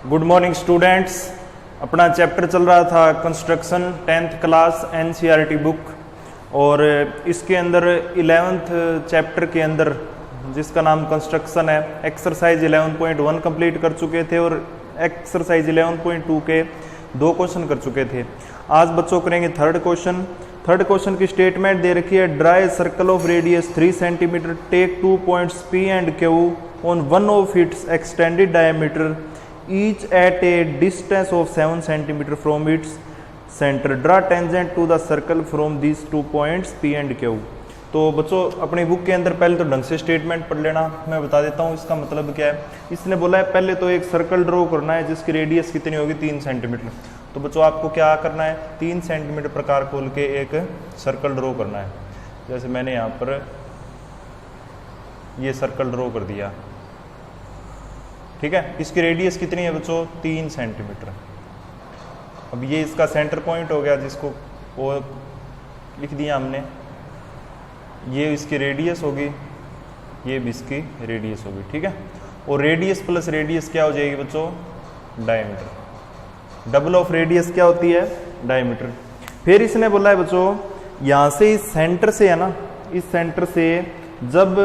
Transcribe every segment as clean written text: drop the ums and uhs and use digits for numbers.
Good morning students. अपना chapter चल रहा था construction 10th class NCERT book, और इसके अंदर 11th चैप्टर के अंदर जिसका नाम कंस्ट्रक्शन है, एक्सरसाइज 11.1 कंप्लीट कर चुके थे और एक्सरसाइज 11.2 के 2 क्वेश्चन कर चुके थे। आज बच्चों करेंगे थर्ड क्वेश्चन की स्टेटमेंट दे रखी है, draw a circle of radius 3 centimetre, take 2 points P and Q on one of it's extended diameter each at a distance of 7 cm from its center. Draw tangent to the circle from these 2 points P and Q. तो बच्चों अपनी book के अंदर पहले तो ढंग से statement पढ़ लेना, मैं बता देता हूँ इसका मतलब क्या है। इसने बोला है पहले तो एक सर्कल ड्रॉ करना है जिसकी रेडियस कितनी होगी 3 सेंटीमीटर। तो बच्चों आपको क्या करना है, 3 सेंटीमीटर प्रकार खोल के एक सर्कल ड्रॉ करना है। जैसे मैंने यहाँ पर ये सर्कल ड्रॉ कर दिया, ठीक है। इसकी रेडियस कितनी है बच्चों, 3 सेंटीमीटर। अब ये इसका सेंटर पॉइंट हो गया जिसको वो लिख दिया हमने, ये इसकी रेडियस होगी, ये भी इसकी रेडियस होगी, ठीक है। और रेडियस प्लस रेडियस क्या हो जाएगी बच्चों, डायमीटर। डबल ऑफ रेडियस क्या होती है, डायमीटर। फिर इसने बोला है बच्चों यहाँ से इस सेंटर से है ना, इस सेंटर से जब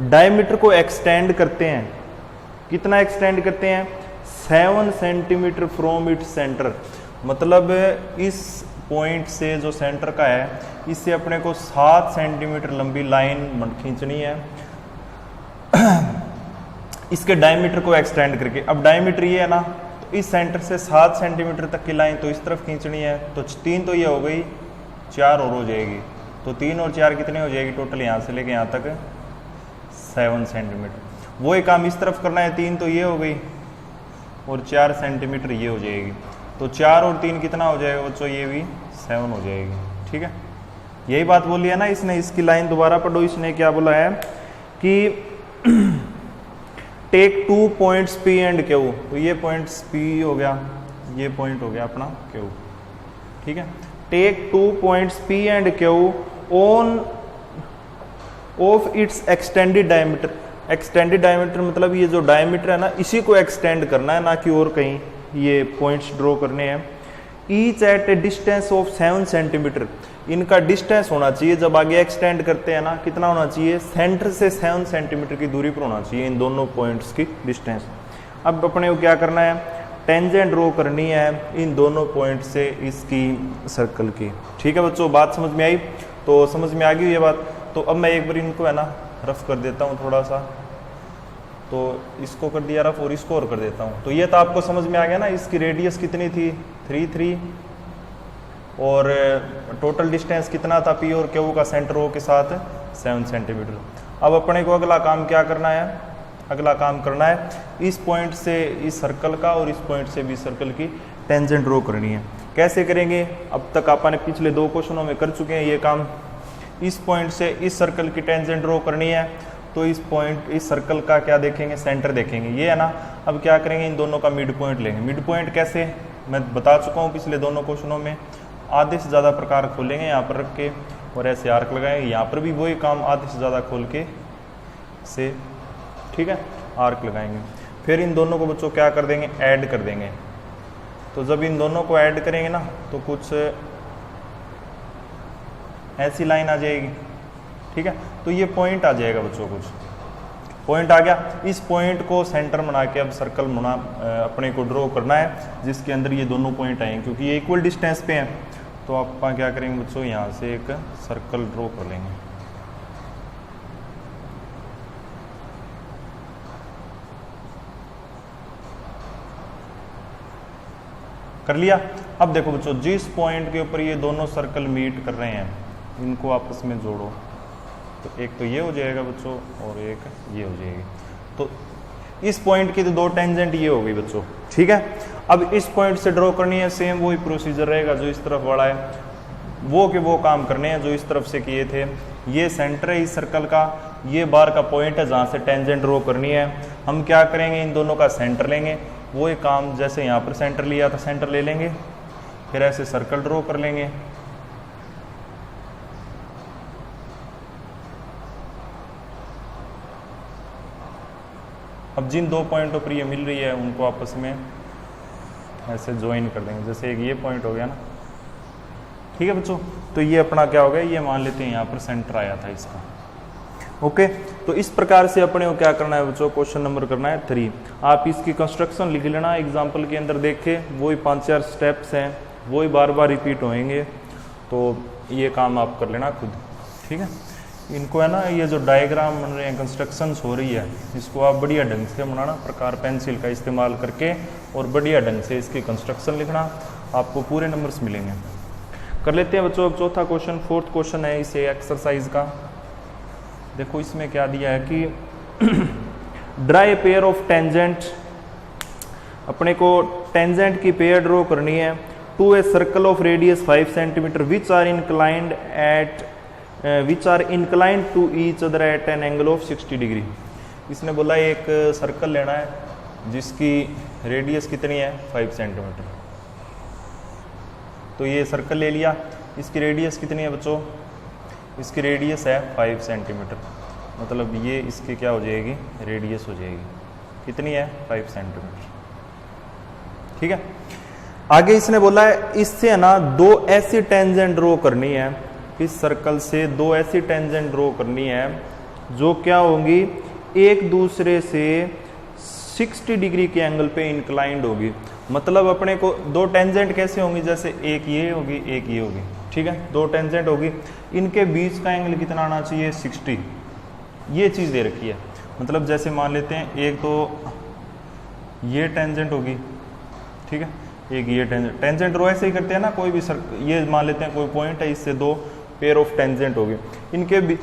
डायमीटर को एक्सटेंड करते हैं, कितना एक्सटेंड करते हैं, 7 सेंटीमीटर फ्रॉम इट्स सेंटर। मतलब इस पॉइंट से जो सेंटर का है, इससे अपने को 7 सेंटीमीटर लंबी लाइन खींचनी है इसके डायमीटर को एक्सटेंड करके। अब डायमीटर ये है ना, तो इस सेंटर से 7 सेंटीमीटर तक की लाइन तो इस तरफ खींचनी है। तो 3 तो ये हो गई, 4 और हो जाएगी। तो 3 और 4 कितनी हो जाएगी टोटल, यहाँ से लेके यहाँ तक 7 सेंटीमीटर। वो एक काम इस तरफ करना है, 3 तो ये हो गई और 4 सेंटीमीटर ये हो जाएगी। तो 4 और 3 कितना हो जाएगा बच्चों, ये भी 7 हो जाएगी, ठीक है। यही बात बोली है ना इसने। इसकी लाइन दोबारा पढ़ो, इसने क्या बोला है कि take 2 points P and Q। तो ये पॉइंट्स P हो गया, ये पॉइंट हो गया अपना Q, ठीक है। Take 2 points P and Q on off it's extended diameter. Extended diameter मतलब ये जो डायमीटर है ना, इसी को एक्सटेंड करना है, ना कि और कहीं ये पॉइंट्स ड्रॉ करने हैं। Each eight A distance of 7 centimetre. इनका डिस्टेंस होना चाहिए जब आगे एक्सटेंड करते हैं ना, कितना होना चाहिए, सेंटर से 7 सेंटीमीटर की दूरी पर होना चाहिए इन दोनों पॉइंट्स की डिस्टेंस। अब अपने को क्या करना है, टेंजेंट ड्रॉ करनी है इन दोनों पॉइंट से इसकी सर्कल की, ठीक है बच्चों। बात समझ में आई? तो समझ में आ गई ये बात। तो अब मैं एक बार इनको है ना रफ कर देता हूँ थोड़ा सा। तो इसको कर दिया रफ और इसको और कर देता हूँ। तो ये तो आपको समझ में आ गया ना, इसकी रेडियस कितनी थी 3 और टोटल डिस्टेंस कितना था P और Q का सेंटर O के साथ 7 सेंटीमीटर। अब अपने को अगला काम क्या करना है, अगला काम करना है इस पॉइंट से इस सर्कल का और इस पॉइंट से भी सर्कल की टेंजेंट ड्रॉ करनी है। कैसे करेंगे, अब तक आपने पिछले 2 क्वेश्चनों में कर चुके हैं ये काम। इस पॉइंट से इस सर्कल की टेंजेंट ड्रॉ करनी है, तो इस पॉइंट इस सर्कल का क्या देखेंगे, सेंटर देखेंगे, ये है ना। अब क्या करेंगे, इन दोनों का मिड पॉइंट लेंगे। मिड पॉइंट कैसे, मैं बता चुका हूँ पिछले दोनों क्वेश्चनों में। आधे से ज़्यादा प्रकार खोलेंगे यहाँ पर रख के और ऐसे आर्क लगाएंगे। यहाँ पर भी वही काम, आधे से ज़्यादा खोल के से, ठीक है, आर्क लगाएंगे। फिर इन दोनों को बच्चों क्या कर देंगे, ऐड कर देंगे। तो जब इन दोनों को ऐड करेंगे ना, तो कुछ ऐसी लाइन आ जाएगी, ठीक है। तो ये पॉइंट आ जाएगा बच्चों, कुछ पॉइंट आ गया। इस पॉइंट को सेंटर बना के अब सर्कल बना अपने को ड्रॉ करना है जिसके अंदर ये दोनों पॉइंट आएंगे, क्योंकि ये इक्वल डिस्टेंस पे हैं। तो आप क्या करेंगे बच्चों, यहाँ से एक सर्कल ड्रॉ कर लेंगे। कर लिया। अब देखो बच्चों, जिस पॉइंट के ऊपर ये दोनों सर्कल मीट कर रहे हैं, इनको आपस में जोड़ो। तो एक तो ये हो जाएगा बच्चों और एक ये हो जाएगी। तो इस पॉइंट की तो 2 टेंजेंट ये हो गई बच्चों, ठीक है। अब इस पॉइंट से ड्रॉ करनी है, सेम वही प्रोसीजर रहेगा जो इस तरफ वाला है, वो के वो काम करने हैं जो इस तरफ से किए थे। ये सेंटर है इस सर्कल का, ये बार का पॉइंट है जहाँ से टेंजेंट ड्रॉ करनी है। हम क्या करेंगे, इन दोनों का सेंटर लेंगे। वो एक काम जैसे यहाँ पर सेंटर लिया था, सेंटर ले लेंगे, फिर ऐसे सर्कल ड्रॉ कर लेंगे। अब जिन 2 पॉइंटों पर ये मिल रही है उनको आपस में ऐसे ज्वाइन कर देंगे, जैसे एक ये पॉइंट हो गया ना, ठीक है बच्चों। तो ये अपना क्या हो गया, ये मान लेते हैं यहाँ पर सेंटर आया था इसका। ओके, तो इस प्रकार से अपने को क्या करना है बच्चों, क्वेश्चन नंबर करना है 3। आप इसकी कंस्ट्रक्शन लिख लेना, एग्जाम्पल के अंदर देखे वही 5-4 स्टेप्स हैं, वही बार बार रिपीट होंगे, तो ये काम आप कर लेना खुद, ठीक है। इनको है ना, ये जो डायग्राम बन रहे हैं, कंस्ट्रक्शंस हो रही है, इसको आप बढ़िया ढंग से बनाना, प्रकार पेंसिल का इस्तेमाल करके, और बढ़िया ढंग से इसकी कंस्ट्रक्शन लिखना, आपको पूरे नंबर्स मिलेंगे। कर लेते हैं बच्चों अब चौथा क्वेश्चन, 4th क्वेश्चन है इसे एक्सरसाइज का। देखो इसमें क्या दिया है कि ड्राई पेयर ऑफ टेंजेंट, अपने को टेंजेंट की पेयर ड्रॉ करनी है to a circle of radius 5 centimetre which are inclined to each other at an angle of 60 degree. इसने बोला एक सर्कल लेना है जिसकी रेडियस कितनी है 5 सेंटीमीटर। तो ये सर्कल ले लिया, इसकी रेडियस कितनी है बच्चों, इसकी रेडियस है 5 सेंटीमीटर, मतलब ये इसकी क्या हो जाएगी, रेडियस हो जाएगी, कितनी है 5 सेंटीमीटर, ठीक है। आगे इसने बोला है इससे है ना 2 ऐसी टेंजेंट ड्रॉ करनी है, इस सर्कल से 2 ऐसी टेंजेंट ड्रॉ करनी है जो क्या होंगी, एक दूसरे से 60 डिग्री के एंगल पे इंक्लाइंड होगी। मतलब अपने को 2 टेंजेंट कैसे होंगी, जैसे एक ये होगी एक ये होगी, ठीक है, 2 टेंजेंट होगी, इनके बीच का एंगल कितना आना चाहिए 60, ये चीज़ दे रखी है। मतलब जैसे मान लेते हैं एक तो ये टेंजेंट होगी, ठीक है, एक ये टेंजेंट ड्रॉ ऐसे ही करते हैं ना, कोई भी ये मान लेते हैं कोई पॉइंट है, इससे 2 पेयर ऑफ टेंजेंट होगी, इनके बीच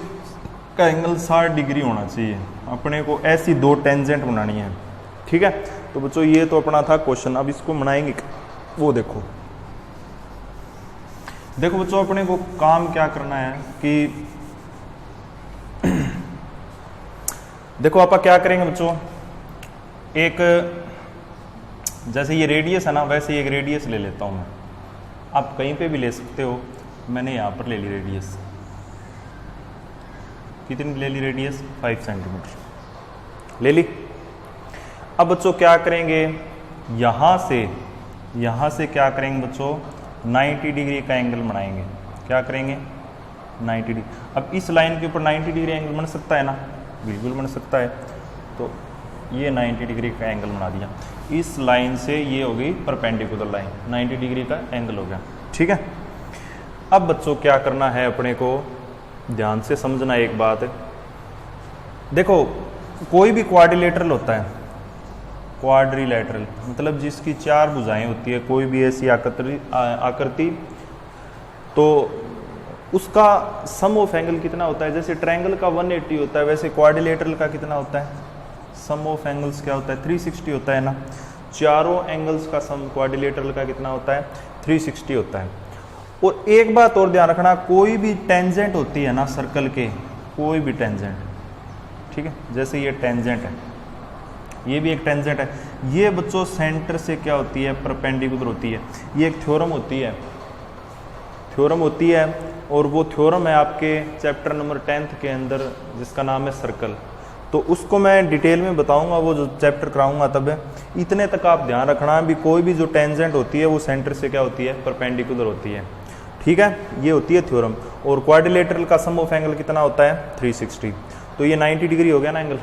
का एंगल 60 डिग्री होना चाहिए, अपने को ऐसी 2 टेंजेंट बनानी है, ठीक है। तो बच्चों ये तो अपना था क्वेश्चन, अब इसको बनाएंगे वो देखो बच्चों अपने को काम क्या करना है कि देखो आप क्या करेंगे बच्चों, एक जैसे ये रेडियस है ना, वैसे एक रेडियस ले लेता हूं मैं, आप कहीं पे भी ले सकते हो, मैंने यहां पर ले ली रेडियस, कितनी ले ली रेडियस 5 सेंटीमीटर ले ली। अब बच्चों क्या करेंगे, यहां से क्या करेंगे बच्चों, 90 डिग्री का एंगल बनाएंगे, क्या करेंगे 90 डिग्री। अब इस लाइन के ऊपर 90 डिग्री एंगल बन सकता है ना, बिल्कुल बन सकता है। तो ये 90 डिग्री का एंगल बना दिया, इस लाइन से ये हो गई परपेंडिकुलर लाइन, 90 डिग्री का एंगल हो गया, ठीक है। अब बच्चों क्या करना है अपने को, ध्यान से समझना एक बात, देखो कोई भी क्वाड्रिलेटरल होता है, क्वाड्रिलेटरल मतलब जिसकी 4 भुजाएं होती है, कोई भी ऐसी आकृति, तो उसका सम ऑफ एंगल कितना होता है, जैसे ट्रायंगल का 180 होता है, वैसे क्वाड्रिलेटरल का कितना होता है, सम ऑफ एंगल्स क्या होता है 360 होता है ना, चारों एंगल्स का सम क्वाड्रिलेटरल का कितना होता है 360 होता है। और एक बात और ध्यान रखना, कोई भी टेंजेंट होती है ना सर्कल के, कोई भी टेंजेंट, ठीक है, जैसे ये टेंजेंट है, ये भी एक टेंजेंट है, ये बच्चों सेंटर से क्या होती है परपेंडिकुलर होती है। ये एक थ्योरम होती है और वो थ्योरम है आपके चैप्टर नंबर 10th के अंदर जिसका नाम है सर्कल। तो उसको मैं डिटेल में बताऊंगा, वो जो चैप्टर कराऊंगा तब है। इतने तक आप ध्यान रखना भी, कोई भी जो टेंजेंट होती है वो सेंटर से क्या होती है परपेंडिकुलर होती है, ठीक है, ये होती है थ्योरम। और क्वाड्रिलेटरल का सम ऑफ एंगल कितना होता है 360, तो ये 90 डिग्री हो गया ना एंगल,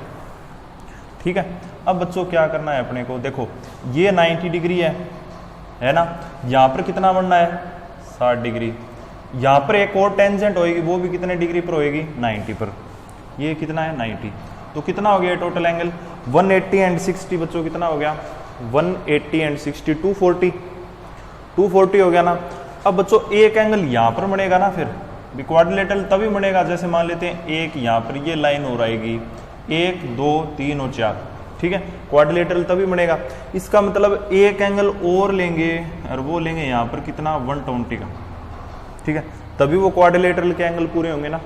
ठीक है। अब बच्चों क्या करना है अपने को, देखो ये 90 डिग्री है ना, यहाँ पर कितना बनना है 60 डिग्री, यहाँ पर एक और टेंजेंट होएगी, वो भी कितने डिग्री पर होएगी 90 पर, ये कितना है 90, तो कितना हो गया टोटल एंगल 180 एंड 60 बच्चों कितना हो गया 180 एंड 60 240 हो गया ना। अब बच्चों एक एंगल यहाँ पर बनेगा ना, फिर क्वाड्रिलेटरल तभी बनेगा, जैसे मान लेते हैं एक यहाँ पर ये लाइन और आएगी 1 2 3 और 4, ठीक है, क्वाड्रिलेटरल तभी बनेगा। इसका मतलब एक एंगल और लेंगे और वो लेंगे यहाँ पर कितना 120 का, ठीक है, तभी वो क्वाड्रिलेटरल के एंगल पूरे होंगे ना।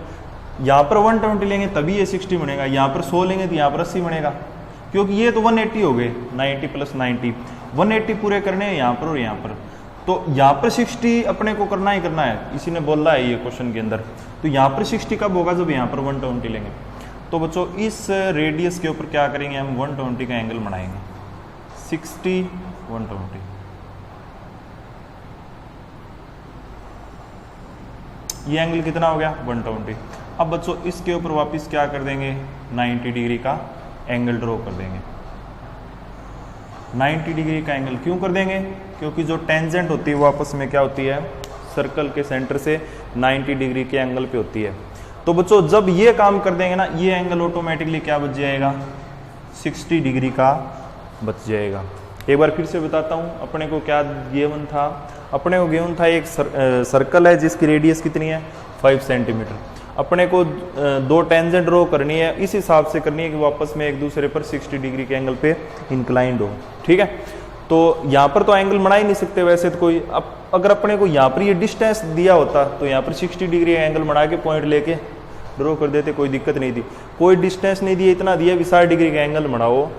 यहाँ पर 120 लेंगे तभी ये 60 बनेगा, यहाँ पर 100 लेंगे तो यहाँ पर 80 बनेगा, क्योंकि ये तो 180 हो गए, 90 + 90 180 पूरे करने हैं यहाँ पर और यहाँ पर, तो यहाँ पर 60 अपने को करना ही करना है, इसी ने बोला है ये क्वेश्चन के अंदर। तो यहाँ पर 60 कब होगा, जब यहाँ पर 120 लेंगे। तो बच्चों इस रेडियस के ऊपर क्या करेंगे हम 120 का एंगल बनाएंगे, 60 120, ये एंगल कितना हो गया 120। अब बच्चों इसके ऊपर वापस क्या कर देंगे 90 डिग्री का एंगल ड्रॉ कर देंगे। 90 डिग्री का एंगल क्यों कर देंगे, क्योंकि जो टेंजेंट होती है वो आपस में क्या होती है सर्कल के सेंटर से 90 डिग्री के एंगल पे होती है। तो बच्चों जब ये काम कर देंगे ना ये एंगल ऑटोमेटिकली क्या बच जाएगा 60 डिग्री का बच जाएगा। एक बार फिर से बताता हूँ, अपने को क्या गिवन था, अपने को गिवन था एक सर्कल है जिसकी रेडियस कितनी है 5 सेंटीमीटर। अपने को दो टेंजेंट ड्रॉ करनी है, इस हिसाब से करनी है कि वापस में एक दूसरे पर 60 डिग्री के एंगल पे इंक्लाइंड हो। ठीक है, तो यहाँ पर तो एंगल बना ही नहीं सकते वैसे तो कोई। अब अगर अपने को यहाँ पर ये डिस्टेंस दिया होता तो यहाँ पर 60 डिग्री एंगल बना के पॉइंट लेके ड्रॉ कर देते, कोई दिक्कत नहीं थी। कोई डिस्टेंस नहीं दिया, इतना दिया कि 60 डिग्री का एंगल बनाओ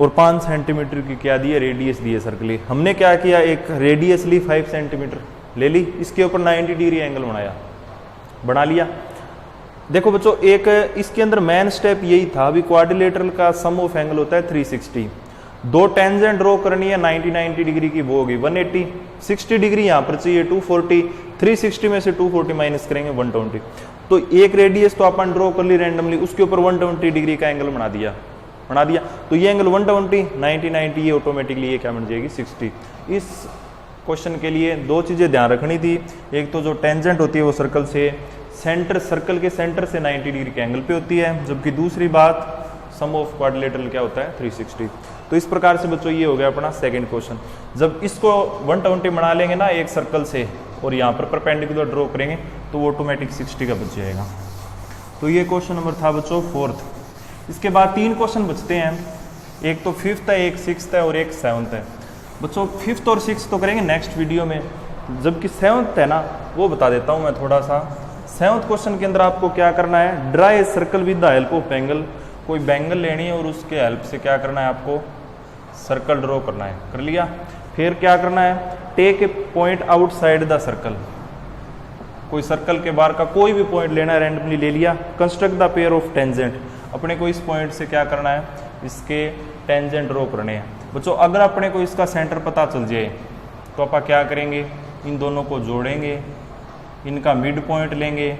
और 5 सेंटीमीटर की क्या दी है रेडियस दी है सर्कल। हमने क्या किया एक रेडियस ली 5 सेंटीमीटर ले ली, इसके ऊपर 90 डिग्री एंगल बनाया, बना लिया। देखो बच्चों एक इसके अंदर मेन स्टेप यही था, अभी क्वाड्रिलेटरल का सम ऑफ एंगल होता है 360। दो टेंजेंट ड्रॉ करनी है 90 डिग्री की, वो होगी 180। 60 डिग्री यहाँ पर चाहिए 240, 360 में से 240 माइनस करेंगे 120। तो एक रेडियस तो अपन ड्रॉ कर ली रैंडमली, उसके ऊपर 120 डिग्री का एंगल बना दिया। तो ये एंगल 120 90 ये ऑटोमेटिकली ये क्या बन जाएगी 60। इस क्वेश्चन के लिए दो चीजें ध्यान रखनी थी, एक तो जो टेंजेंट होती है वो सर्कल के सेंटर से 90 डिग्री के एंगल पे होती है, जबकि दूसरी बात सम ऑफ क्वाड्रिलेटरल क्या होता है 360। तो इस प्रकार से बच्चों ये हो गया अपना सेकंड क्वेश्चन। जब इसको 120 बना लेंगे ना एक सर्कल से और यहाँ पर परपेंडिकुलर ड्रॉ करेंगे तो वो ऑटोमेटिक 60 का बच जाएगा। तो ये क्वेश्चन नंबर था बच्चों 4th। इसके बाद 3 क्वेश्चन बचते हैं, एक तो 5th है, एक 6th है और एक 7th है। बच्चों 5th और 6th तो करेंगे नेक्स्ट वीडियो में, जबकि 7th है ना वो बता देता हूँ मैं थोड़ा सा। 7th क्वेश्चन के अंदर आपको क्या करना है, draw a circle with the help of angle. कोई बैंगल लेनी है और उसके हेल्प से क्या करना है आपको सर्कल ड्रॉ करना है, कर लिया। फिर क्या करना है, take a point outside the circle. कोई सर्कल के बाहर का कोई भी पॉइंट लेना है, रैंडमली ले लिया। Construct the pair of tangent, अपने को इस पॉइंट से क्या करना है इसके टेंजेंट ड्रॉ करने हैं। बच्चों अगर अपने को इसका सेंटर पता चल जाए तो आप क्या करेंगे, इन दोनों को जोड़ेंगे, इनका मिड पॉइंट लेंगे,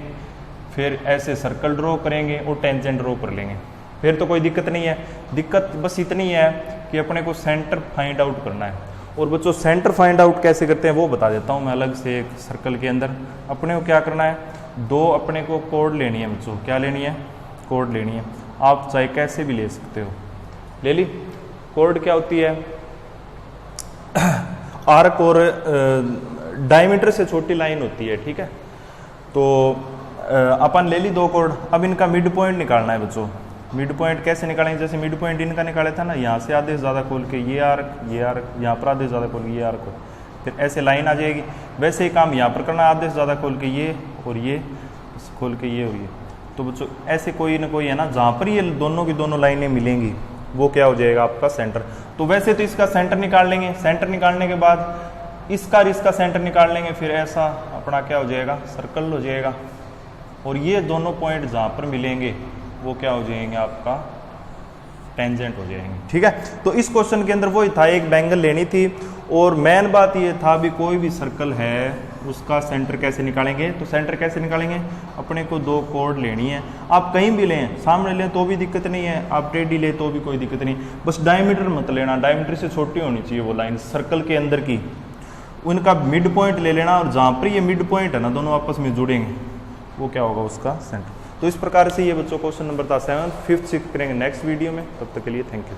फिर ऐसे सर्कल ड्रॉ करेंगे और टेंजेंट ड्रॉ कर लेंगे। फिर तो कोई दिक्कत नहीं है। दिक्कत बस इतनी है कि अपने को सेंटर फाइंड आउट करना है। और बच्चों सेंटर फाइंड आउट कैसे करते हैं वो बता देता हूँ मैं अलग से। एक सर्कल के अंदर अपने को क्या करना है, दो अपने को कोड लेनी है बच्चों। क्या लेनी है, कोड लेनी है। आप चाहे कैसे भी ले सकते हो, ले ली। कोड क्या होती है, आर्क और डायमीटर से छोटी लाइन होती है। ठीक है, तो अपन ले ली 2 कोड। अब इनका मिड पॉइंट निकालना है बच्चों। मिड पॉइंट कैसे निकालेंगे, जैसे मिड पॉइंट इनका निकाला था ना, यहाँ से आधे से ज़्यादा खोल के ये आर्क, यहाँ पर आधे से ज़्यादा खोल के ये आर्क, फिर ऐसे लाइन आ जाएगी। वैसे ही काम यहाँ पर करना, आधे से ज़्यादा खोल के ये और ये खोल के ये और ये। तो बच्चों ऐसे कोई ना कोई है ना जहाँ पर ये दोनों की दोनों लाइनें मिलेंगी वो क्या हो जाएगा आपका सेंटर। तो वैसे तो इसका सेंटर निकाल लेंगे, सेंटर निकालने के बाद इसका सेंटर निकाल लेंगे, फिर ऐसा अपना क्या हो जाएगा सर्कल हो जाएगा। और ये दोनों पॉइंट जहाँ पर मिलेंगे वो क्या हो जाएंगे आपका टेंजेंट हो जाएंगे। ठीक है, तो इस क्वेश्चन के अंदर वही था, एक बैंगल लेनी थी और मेन बात ये था भी कोई भी सर्कल है उसका सेंटर कैसे निकालेंगे। तो सेंटर कैसे निकालेंगे, अपने को 2 कोड लेनी है। आप कहीं भी लें, सामने लें तो भी दिक्कत नहीं है, आप टेढ़ी लें तो भी कोई दिक्कत नहीं, बस डायमीटर मत लेना। डायमीटर से छोटी होनी चाहिए वो लाइन सर्कल के अंदर की। उनका मिड पॉइंट ले लेना और जहाँ पर ये मिड पॉइंट है ना दोनों आपस में जुड़ेंगे वो क्या होगा उसका सेंटर। तो इस प्रकार से ये बच्चों क्वेश्चन नंबर था 7। 5th 6th करेंगे नेक्स्ट वीडियो में। तब तक के लिए थैंक यू।